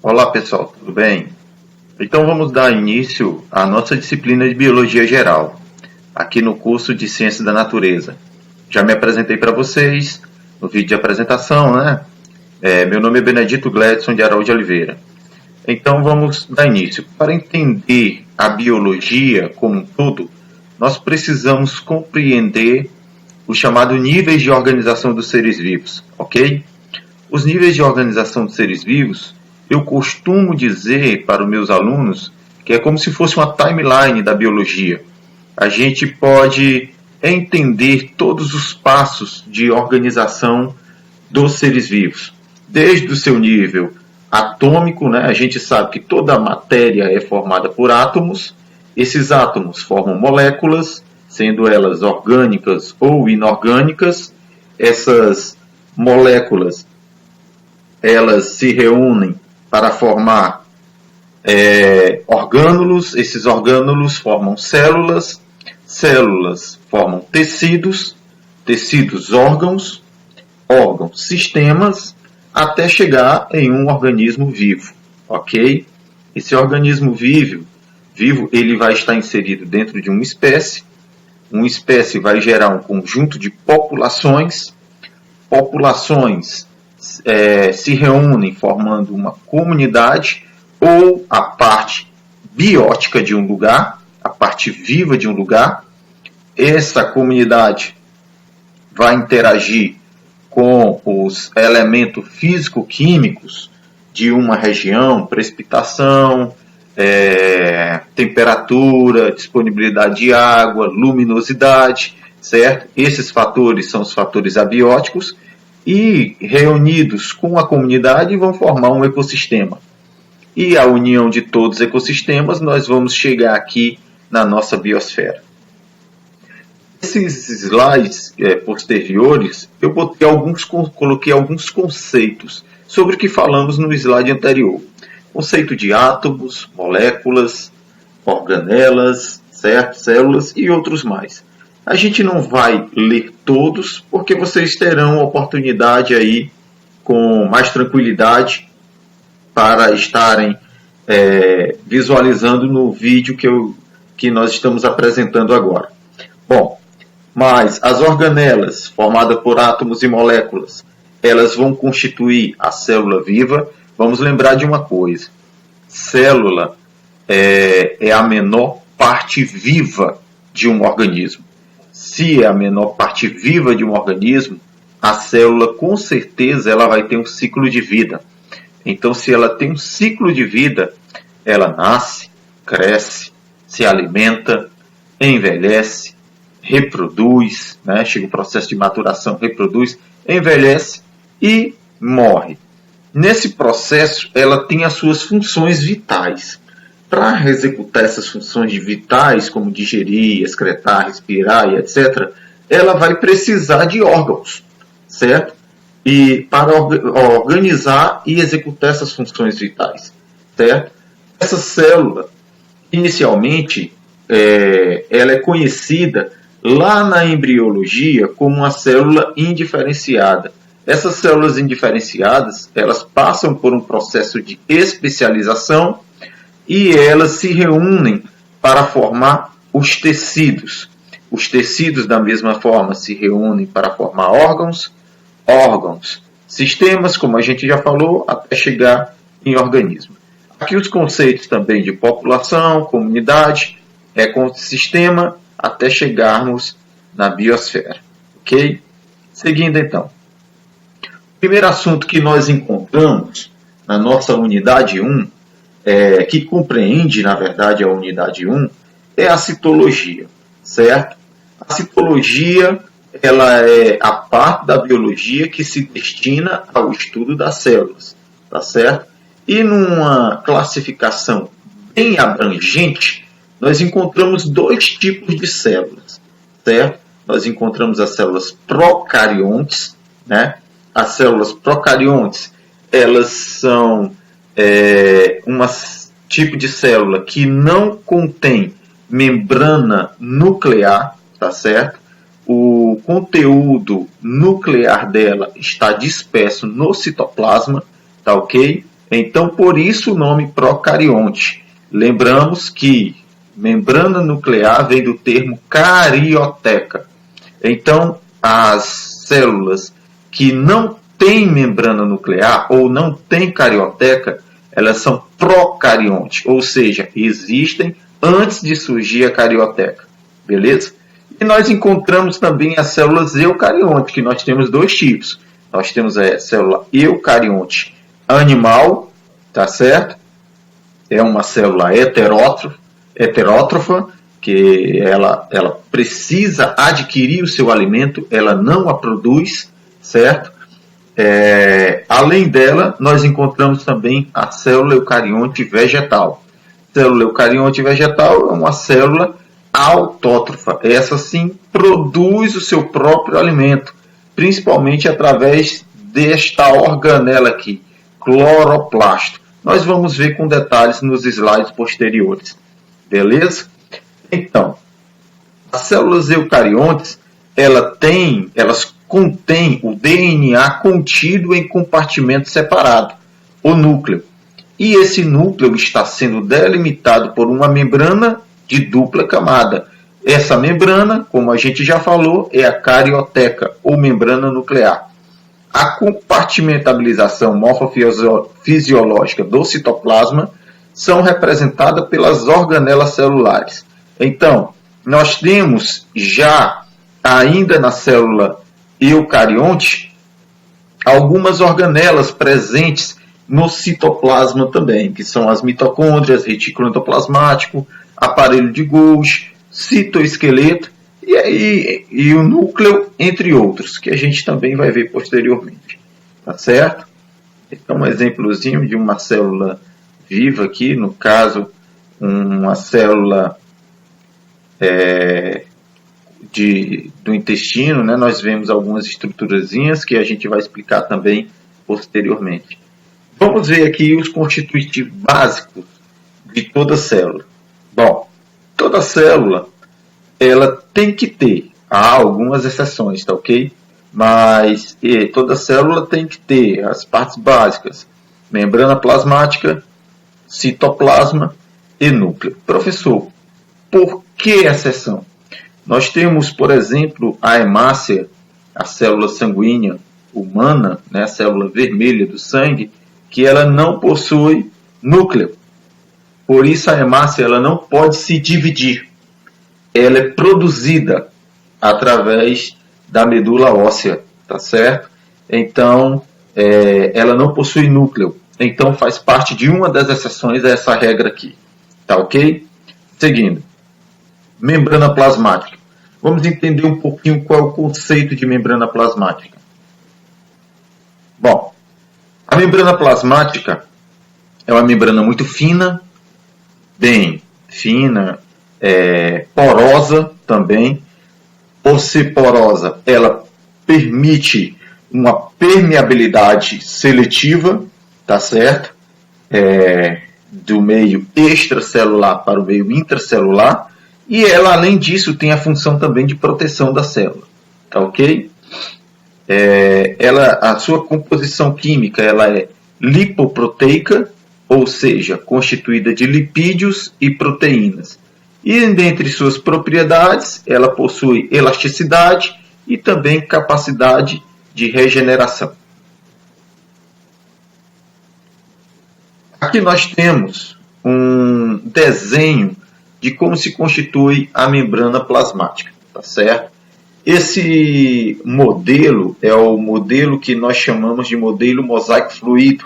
Olá pessoal, tudo bem? Então vamos dar início à nossa disciplina de Biologia Geral, aqui no curso de Ciências da Natureza. Já me apresentei para vocês no vídeo de apresentação, né? Meu nome é Benedito Gledson de Araújo de Oliveira. Então vamos dar início. Para entender a biologia como um todo, nós precisamos compreender os chamados níveis de organização dos seres vivos, ok? Os níveis de organização dos seres vivos, eu costumo dizer para os meus alunos que é como se fosse uma timeline da biologia. A gente pode entender todos os passos de organização dos seres vivos, desde o seu nível atômico, né? A gente sabe que toda a matéria é formada por átomos, esses átomos formam moléculas, sendo elas orgânicas ou inorgânicas. Essas moléculas elas se reúnem para formar orgânulos, esses orgânulos formam células, células formam tecidos, tecidos órgãos, órgãos sistemas, até chegar em um organismo vivo, ok? Esse organismo vivo ele vai estar inserido dentro de uma espécie vai gerar um conjunto de populações, populações se reúnem formando uma comunidade ou a parte biótica de um lugar, a parte viva de um lugar. Essa comunidade vai interagir com os elementos físico-químicos de uma região, precipitação, temperatura, disponibilidade de água, luminosidade, certo? Esses fatores são os fatores abióticos e reunidos com a comunidade vão formar um ecossistema. E a união de todos os ecossistemas nós vamos chegar aqui na nossa biosfera. Esses slides posteriores eu coloquei alguns conceitos sobre o que falamos no slide anterior. Conceito de átomos, moléculas, organelas, certo? Células e outros mais. A gente não vai ler todos, porque vocês terão a oportunidade aí, com mais tranquilidade, para estarem visualizando no vídeo que nós estamos apresentando agora. Bom, mas as organelas, formadas por átomos e moléculas, elas vão constituir a célula viva. Vamos lembrar de uma coisa: célula é a menor parte viva de um organismo. Se é a menor parte viva de um organismo, a célula com certeza ela vai ter um ciclo de vida. Então, se ela tem um ciclo de vida, ela nasce, cresce, se alimenta, envelhece, reproduz, né? Chega o processo de maturação, reproduz, envelhece e morre. Nesse processo, ela tem as suas funções vitais. Para executar essas funções vitais, como digerir, excretar, respirar e etc., ela vai precisar de órgãos, certo? E para organizar e executar essas funções vitais, certo? Essa célula, inicialmente, ela é conhecida lá na embriologia como uma célula indiferenciada. Essas células indiferenciadas, elas passam por um processo de especialização e elas se reúnem para formar os tecidos. Os tecidos, da mesma forma, se reúnem para formar órgãos, sistemas, como a gente já falou, até chegar em organismo. Aqui os conceitos também de população, comunidade, ecossistema, até chegarmos na biosfera. Ok? Seguindo então. O primeiro assunto que nós encontramos na nossa unidade 1, que compreende, na verdade, a unidade 1, é a citologia, certo? A citologia, ela é a parte da biologia que se destina ao estudo das células, tá certo? E numa classificação bem abrangente, nós encontramos dois tipos de células, certo? Nós encontramos as células procariontes, né? As células procariontes, elas são um tipo de célula que não contém membrana nuclear, tá certo? O conteúdo nuclear dela está disperso no citoplasma, tá ok? Então, por isso o nome procarionte. Lembramos que membrana nuclear vem do termo carioteca. Então, as células que não têm membrana nuclear ou não têm carioteca, elas são procarionte, ou seja, existem antes de surgir a carioteca. Beleza? E nós encontramos também as células eucariontes, que nós temos dois tipos. Nós temos a célula eucarionte animal, tá certo? É uma célula heterótrofa, que ela precisa adquirir o seu alimento, ela não a produz, certo? Além dela, nós encontramos também a célula eucarionte vegetal. Célula eucarionte vegetal é uma célula autótrofa. Essa sim produz o seu próprio alimento, principalmente através desta organela aqui, cloroplasto. Nós vamos ver com detalhes nos slides posteriores. Beleza? Então, as células eucariontes, elas contêm o DNA contido em compartimento separado, o núcleo. E esse núcleo está sendo delimitado por uma membrana de dupla camada. Essa membrana, como a gente já falou, é a carioteca, ou membrana nuclear. A compartimentalização morfofisiológica do citoplasma são representadas pelas organelas celulares. Então, nós temos já, ainda na célula eucarionte, algumas organelas presentes no citoplasma também, que são as mitocôndrias, retículo endoplasmático, aparelho de Golgi, citoesqueleto e o núcleo, entre outros, que a gente também vai ver posteriormente. Tá certo? Então, um exemplozinho de uma célula viva aqui, no caso, uma célula do intestino, né? Nós vemos algumas estruturazinhas que a gente vai explicar também posteriormente. Vamos ver aqui os constitutivos básicos de toda célula. Bom, toda célula ela tem que ter, há algumas exceções, tá ok? Mas toda célula tem que ter as partes básicas: membrana plasmática, citoplasma e núcleo. Professor, por que exceção? Nós temos, por exemplo, a hemácia, a célula sanguínea humana, né, a célula vermelha do sangue, que ela não possui núcleo. Por isso a hemácia ela não pode se dividir. Ela é produzida através da medula óssea, tá certo? Então, ela não possui núcleo. Então, faz parte de uma das exceções a essa regra aqui, tá ok? Seguindo, membrana plasmática. Vamos entender um pouquinho qual é o conceito de membrana plasmática. Bom, a membrana plasmática é uma membrana muito fina, bem fina, porosa também. Por ser porosa, ela permite uma permeabilidade seletiva, tá certo? Do meio extracelular para o meio intracelular. E ela, além disso, tem a função também de proteção da célula, tá ok? A sua composição química ela é lipoproteica, ou seja, constituída de lipídios e proteínas. E dentre suas propriedades, ela possui elasticidade e também capacidade de regeneração. Aqui nós temos um desenho de como se constitui a membrana plasmática, tá certo? Esse modelo é o modelo que nós chamamos de modelo mosaico fluido.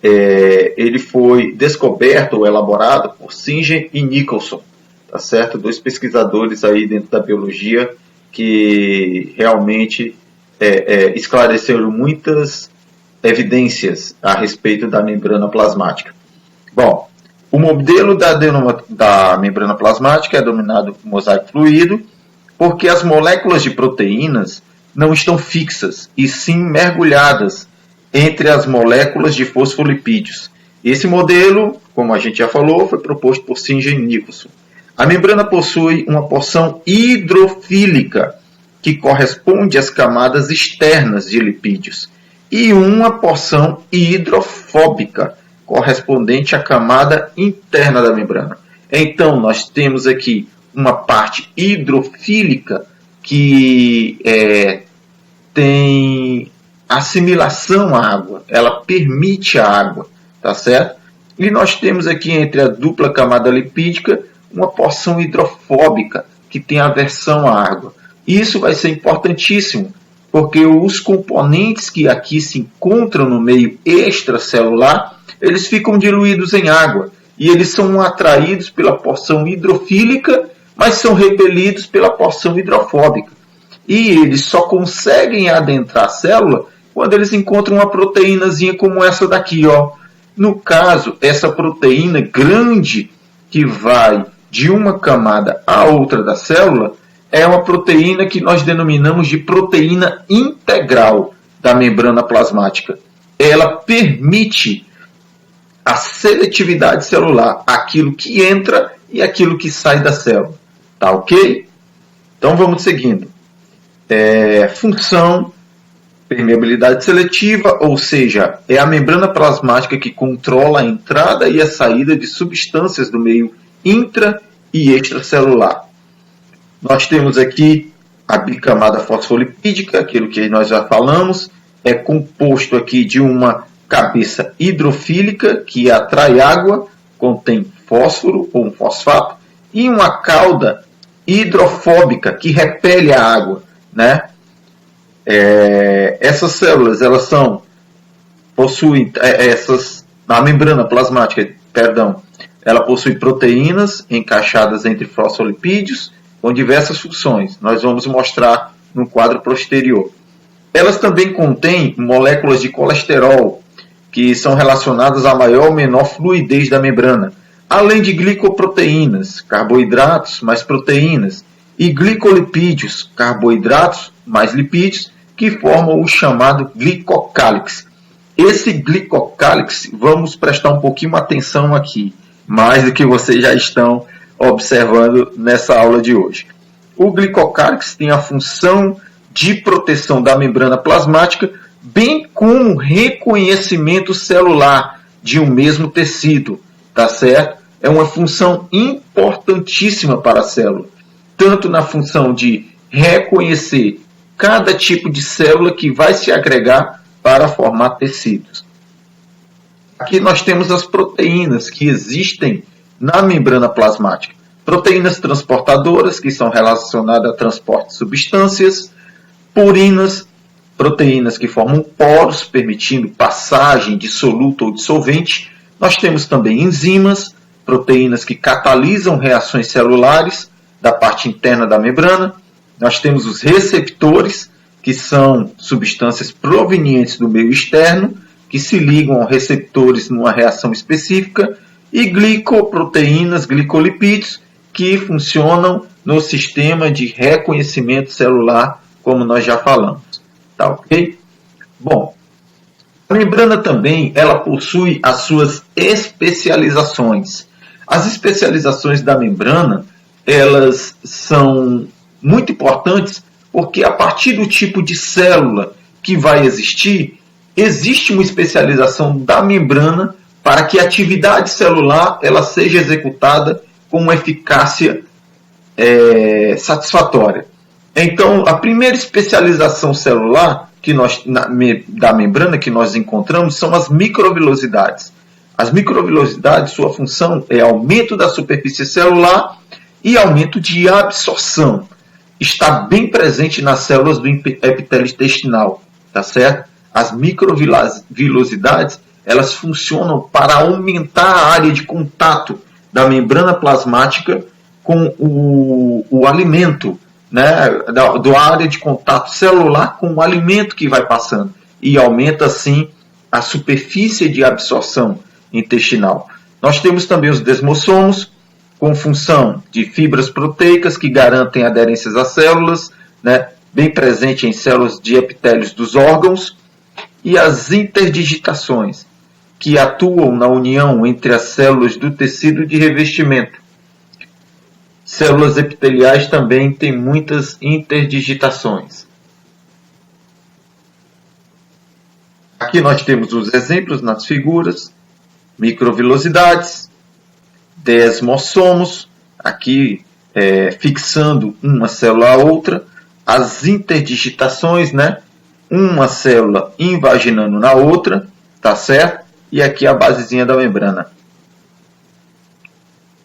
Ele foi descoberto ou elaborado por Singer e Nicholson, tá certo? Dois pesquisadores aí dentro da biologia que realmente esclareceram muitas evidências a respeito da membrana plasmática. Bom, o modelo da membrana plasmática é denominado mosaico fluido porque as moléculas de proteínas não estão fixas e sim mergulhadas entre as moléculas de fosfolipídios. Esse modelo, como a gente já falou, foi proposto por Singer e Nicholson. A membrana possui uma porção hidrofílica que corresponde às camadas externas de lipídios, e uma porção hidrofóbica, correspondente à camada interna da membrana. Então, nós temos aqui uma parte hidrofílica que tem assimilação à água, ela permite a água, tá certo? E nós temos aqui entre a dupla camada lipídica uma porção hidrofóbica que tem aversão à água. Isso vai ser importantíssimo, porque os componentes que aqui se encontram no meio extracelular, eles ficam diluídos em água e eles são atraídos pela porção hidrofílica, mas são repelidos pela porção hidrofóbica. E eles só conseguem adentrar a célula quando eles encontram uma proteínazinha como essa daqui, ó. No caso, essa proteína grande que vai de uma camada à outra da célula é uma proteína que nós denominamos de proteína integral da membrana plasmática. Ela permite a seletividade celular, aquilo que entra e aquilo que sai da célula. Tá ok? Então vamos seguindo. Função, permeabilidade seletiva, ou seja, é a membrana plasmática que controla a entrada e a saída de substâncias do meio intra e extracelular. Nós temos aqui a bicamada fosfolipídica, aquilo que nós já falamos, é composto aqui de uma cabeça hidrofílica que atrai água, contém fósforo ou um fosfato, e uma cauda hidrofóbica que repele a água, né? Essas células, elas possuem a membrana plasmática, ela possui proteínas encaixadas entre fosfolipídios com diversas funções. Nós vamos mostrar no quadro posterior. Elas também contêm moléculas de colesterol, que são relacionadas à maior ou menor fluidez da membrana, além de glicoproteínas, carboidratos mais proteínas, e glicolipídios, carboidratos mais lipídios, que formam o chamado glicocálix. Esse glicocálix, vamos prestar um pouquinho atenção aqui, mais do que vocês já estão observando nessa aula de hoje. O glicocálix tem a função de proteção da membrana plasmática, bem como reconhecimento celular de um mesmo tecido, tá certo? É uma função importantíssima para a célula, tanto na função de reconhecer cada tipo de célula que vai se agregar para formar tecidos. Aqui nós temos as proteínas que existem na membrana plasmática. Proteínas transportadoras, que são relacionadas a transporte de substâncias, purinas, proteínas que formam poros, permitindo passagem de soluto ou dissolvente. Nós temos também enzimas, proteínas que catalisam reações celulares da parte interna da membrana. Nós temos os receptores, que são substâncias provenientes do meio externo, que se ligam a receptores numa reação específica, e glicoproteínas, glicolipídios, que funcionam no sistema de reconhecimento celular, como nós já falamos. Tá ok? Bom, a membrana também ela possui as suas especializações. As especializações da membrana, elas são muito importantes porque a partir do tipo de célula que vai existir, existe uma especialização da membrana para que a atividade celular ela seja executada com uma eficácia satisfatória. Então, a primeira especialização celular da membrana que nós encontramos são as microvilosidades. As microvilosidades, sua função é aumento da superfície celular e aumento de absorção. Está bem presente nas células do epitélio intestinal, tá certo? As microvilosidades, elas funcionam para aumentar a área de contato da membrana plasmática com o alimento, né? Da área de contato celular com o alimento que vai passando. E aumenta, assim, a superfície de absorção intestinal. Nós temos também os desmossomos, com função de fibras proteicas que garantem aderências às células, né? Bem presente em células de epitélios dos órgãos, e as interdigitações, que atuam na união entre as células do tecido de revestimento. Células epiteliais também têm muitas interdigitações. Aqui nós temos os exemplos nas figuras, microvilosidades, desmossomos, aqui fixando uma célula a outra, as interdigitações, né? Uma célula invaginando na outra, tá certo? E aqui a basezinha da membrana.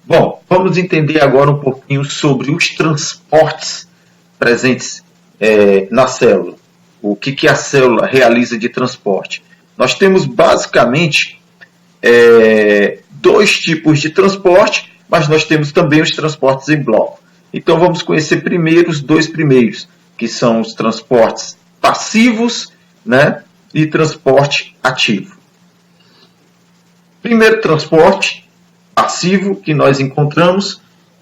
Bom, vamos entender agora um pouquinho sobre os transportes presentes na célula. O que a célula realiza de transporte? Nós temos basicamente dois tipos de transporte, mas nós temos também os transportes em bloco. Então vamos conhecer primeiro os dois primeiros, que são os transportes passivos, né, e transporte ativo. Primeiro transporte passivo que nós encontramos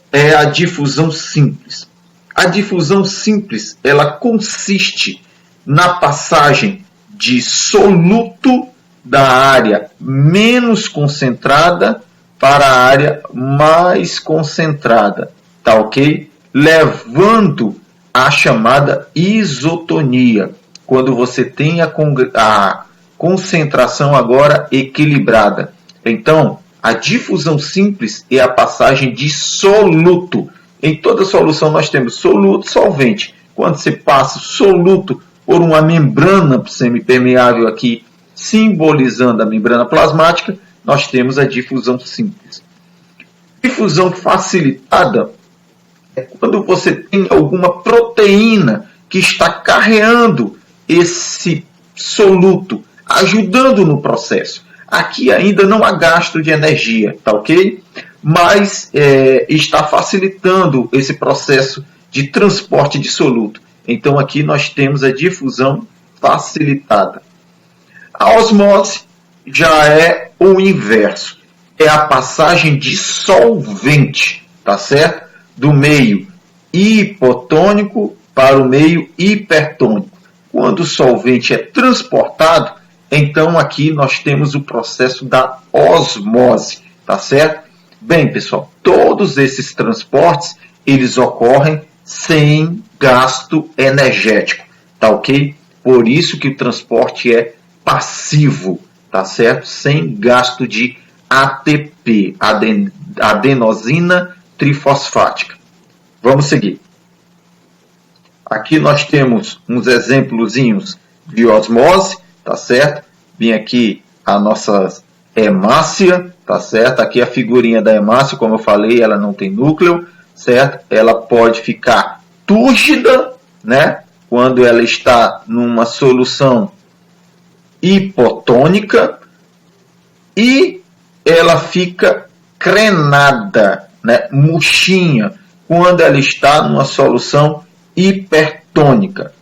é a difusão simples. A difusão simples, ela consiste na passagem de soluto da área menos concentrada para a área mais concentrada, tá ok? Levando a chamada isotonia, quando você tem a concentração agora equilibrada. Então, a difusão simples é a passagem de soluto. Em toda solução nós temos soluto e solvente. Quando você passa soluto por uma membrana semipermeável aqui, simbolizando a membrana plasmática, nós temos a difusão simples. Difusão facilitada é quando você tem alguma proteína que está carreando esse soluto, ajudando no processo. Aqui ainda não há gasto de energia, tá ok? Mas está facilitando esse processo de transporte de soluto. Então aqui nós temos a difusão facilitada. A osmose já é o inverso. É a passagem de solvente, tá certo? Do meio hipotônico para o meio hipertônico. Quando o solvente é transportado, então aqui nós temos o processo da osmose, tá certo? Bem, pessoal, todos esses transportes, eles ocorrem sem gasto energético, tá ok? Por isso que o transporte é passivo, tá certo? Sem gasto de ATP, adenosina trifosfática. Vamos seguir. Aqui nós temos uns exemplozinhos de osmose, tá certo? Vem aqui a nossa hemácia, tá certo? Aqui a figurinha da hemácia, como eu falei, ela não tem núcleo, certo? Ela pode ficar túrgida, né? Quando ela está numa solução hipotônica, e ela fica crenada, né? Murchinha, quando ela está numa solução hipertônica.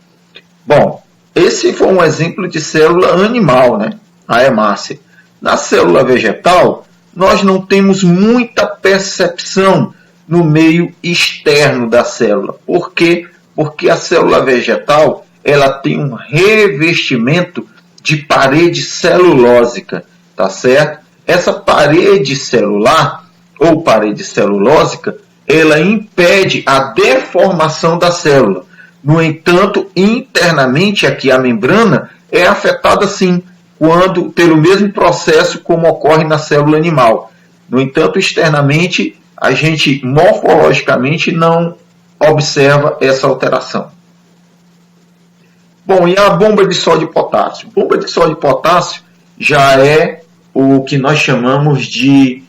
Bom, esse foi um exemplo de célula animal, né? A hemácia. Na célula vegetal, nós não temos muita percepção no meio externo da célula. Por quê? Porque a célula vegetal ela tem um revestimento de parede celulósica, tá certo? Essa parede celular ou parede celulósica, ela impede a deformação da célula. No entanto, internamente aqui a membrana é afetada sim, quando pelo mesmo processo como ocorre na célula animal. No entanto, externamente, a gente morfologicamente não observa essa alteração. Bom, e a bomba de sódio e potássio? Bomba de sódio e potássio já é o que nós chamamos de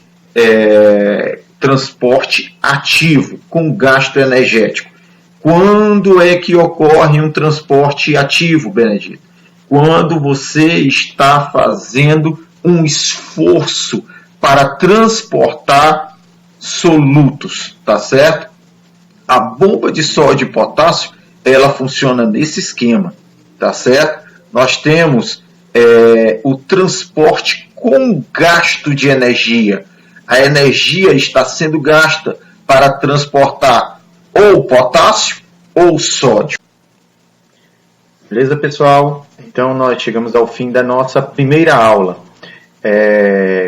transporte ativo, com gasto energético. Quando é que ocorre um transporte ativo, Benedito? Quando você está fazendo um esforço para transportar solutos, tá certo? A bomba de sódio e potássio, ela funciona nesse esquema, tá certo? Nós temos o transporte com gasto de energia. A energia está sendo gasta para transportar ou potássio ou sódio. Beleza, pessoal? Então nós chegamos ao fim da nossa primeira aula.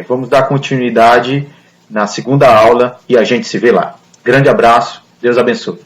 Vamos dar continuidade na segunda aula e a gente se vê lá. Grande abraço, Deus abençoe.